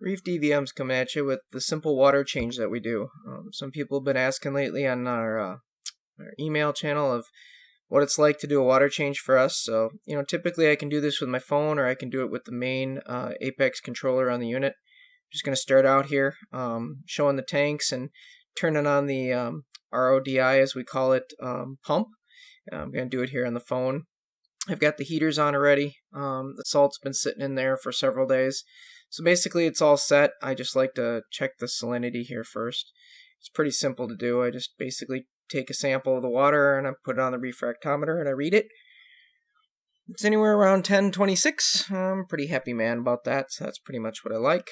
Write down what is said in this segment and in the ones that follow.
Reef DVM's coming at you with the simple water change that we do. Some people have been asking lately on our email channel of what it's like to do a water change for us. So, typically I can do this with my phone or I can do it with the main Apex controller on the unit. I'm just going to start out here showing the tanks and turning on the RODI, as we call it, pump. I'm going to do it here on the phone. I've got the heaters on already. The salt's been sitting in there for several days. So basically it's all set. I just like to check the salinity here first. It's pretty simple to do. I just basically take a sample of the water and I put it on the refractometer and I read it. It's anywhere around 1026. I'm a pretty happy man about that, so that's pretty much what I like.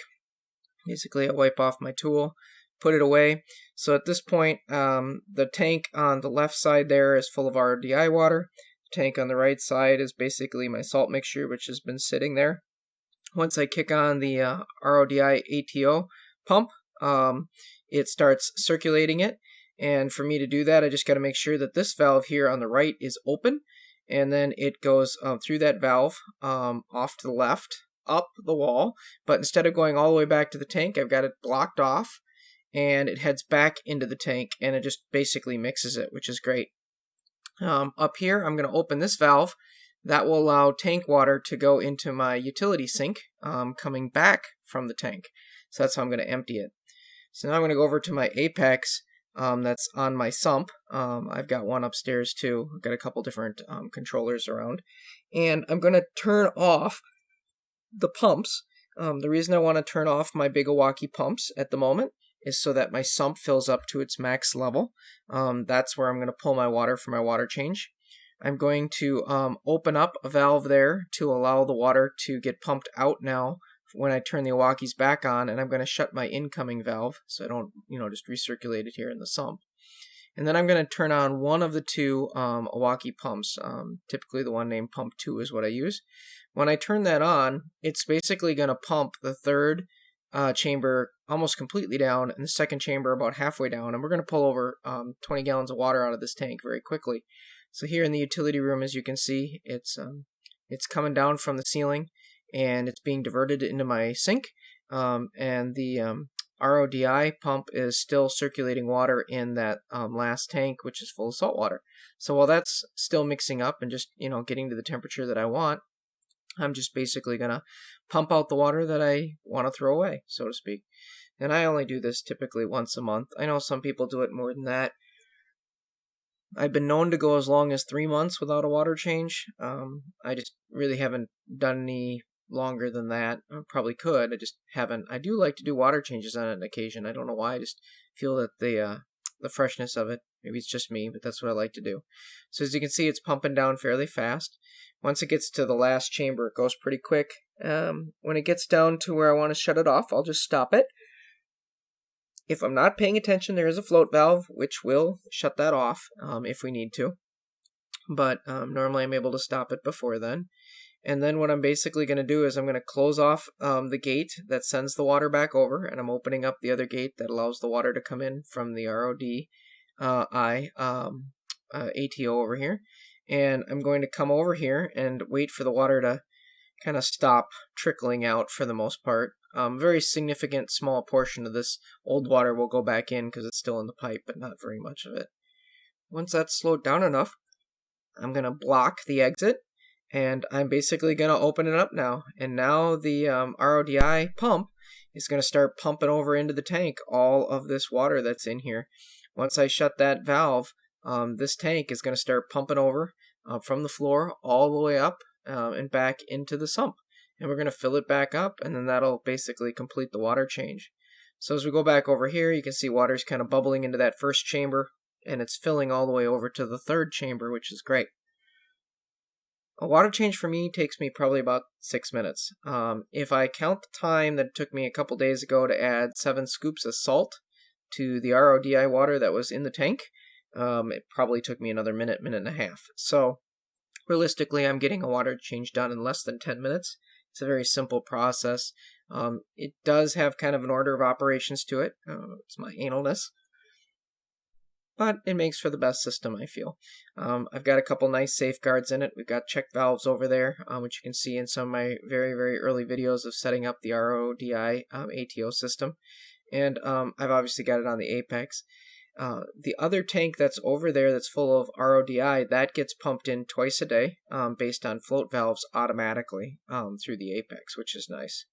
Basically I wipe off my tool, put it away. So at this point, the tank on the left side there is full of RODI water. The tank on the right side is basically my salt mixture, which has been sitting there. Once I kick on the RODI ATO pump, it starts circulating it. And for me to do that, I just got to make sure that this valve here on the right is open. And then it goes through that valve off to the left, up the wall. But instead of going all the way back to the tank, I've got it blocked off. And it heads back into the tank. And it just basically mixes it, which is great. Up here, I'm going to open this valve. That will allow tank water to go into my utility sink coming back from the tank. So that's how I'm going to empty it. So now I'm going to go over to my Apex that's on my sump. I've got one upstairs too. I've got a couple different controllers around. And I'm going to turn off the pumps. The reason I want to turn off my big Milwaukee pumps at the moment is so that my sump fills up to its max level. That's where I'm going to pull my water for my water change. I'm going to open up a valve there to allow the water to get pumped out now when I turn the Milwaukee's back on, and I'm going to shut my incoming valve so I don't, just recirculate it here in the sump. And then I'm going to turn on one of the two Milwaukee pumps. Typically the one named Pump 2 is what I use. When I turn that on, it's basically going to pump the third chamber almost completely down and the second chamber about halfway down, and we're going to pull over 20 gallons of water out of this tank very quickly. So here in the utility room, as you can see, it's coming down from the ceiling and it's being diverted into my sink. And the RODI pump is still circulating water in that last tank, which is full of salt water. So while that's still mixing up and just getting to the temperature that I want, I'm just basically gonna pump out the water that I want to throw away, so to speak. And I only do this typically once a month. I know some people do it more than that. I've been known to go as long as 3 months without a water change. I just really haven't done any longer than that. I probably could. I just haven't. I do like to do water changes on an occasion. I don't know why. I just feel that the freshness of it, maybe it's just me, but that's what I like to do. So as you can see, it's pumping down fairly fast. Once it gets to the last chamber, it goes pretty quick. When it gets down to where I want to shut it off, I'll just stop it. If I'm not paying attention, there is a float valve, which will shut that off if we need to. But normally I'm able to stop it before then. And then what I'm basically going to do is I'm going to close off the gate that sends the water back over, and I'm opening up the other gate that allows the water to come in from the RODI ATO over here. And I'm going to come over here and wait for the water to kind of stop trickling out for the most part. Very significant small portion of this old water will go back in because it's still in the pipe, but not very much of it. Once that's slowed down enough, I'm going to block the exit, and I'm basically going to open it up now. And now the RODI pump is going to start pumping over into the tank all of this water that's in here. Once I shut that valve, this tank is going to start pumping over from the floor all the way up and back into the sump. And we're going to fill it back up, and then that'll basically complete the water change. So as we go back over here, you can see water's kind of bubbling into that first chamber, and it's filling all the way over to the third chamber, which is great. A water change for me takes me probably about 6 minutes. If I count the time that it took me a couple days ago to add 7 scoops of salt to the RODI water that was in the tank, it probably took me another minute and a half. So realistically, I'm getting a water change done in less than 10 minutes. It's a very simple process. It does have kind of an order of operations to it. It's my analness. but it makes for the best system, I feel. I've got a couple nice safeguards in it. We've got check valves over there, which you can see in some of my very, very early videos of setting up the RODI ATO system. And I've obviously got it on the apex. The other tank that's over there that's full of RODI, that gets pumped in twice a day based on float valves automatically through the apex, which is nice.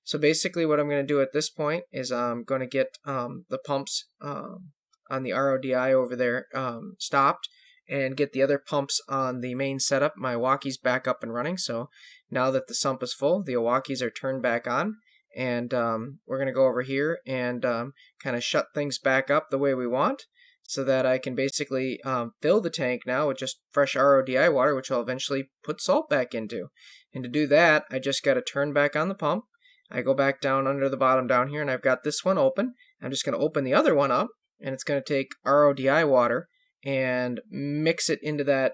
So basically what I'm going to do at this point is I'm going to get the pumps on the RODI over there stopped and get the other pumps on the main setup, my Iwaki's back up and running. So now that the sump is full, the Iwaki's are turned back on. And we're going to go over here and kind of shut things back up the way we want so that I can basically fill the tank now with just fresh RODI water, which I'll eventually put salt back into. And to do that, I just got to turn back on the pump. I go back down under the bottom down here, and I've got this one open. I'm just going to open the other one up, and it's going to take RODI water and mix it into that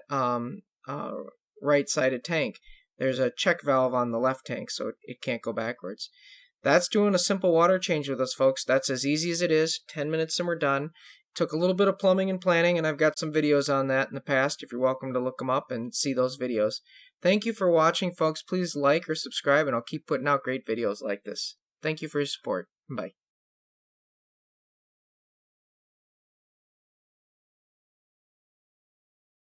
right-sided tank. There's a check valve on the left tank, so it can't go backwards. That's doing a simple water change with us, folks. That's as easy as it is. 10 minutes and we're done. Took a little bit of plumbing and planning, and I've got some videos on that in the past. If you're welcome to look them up and see those videos. Thank you for watching, folks. Please like or subscribe, and I'll keep putting out great videos like this. Thank you for your support. Bye.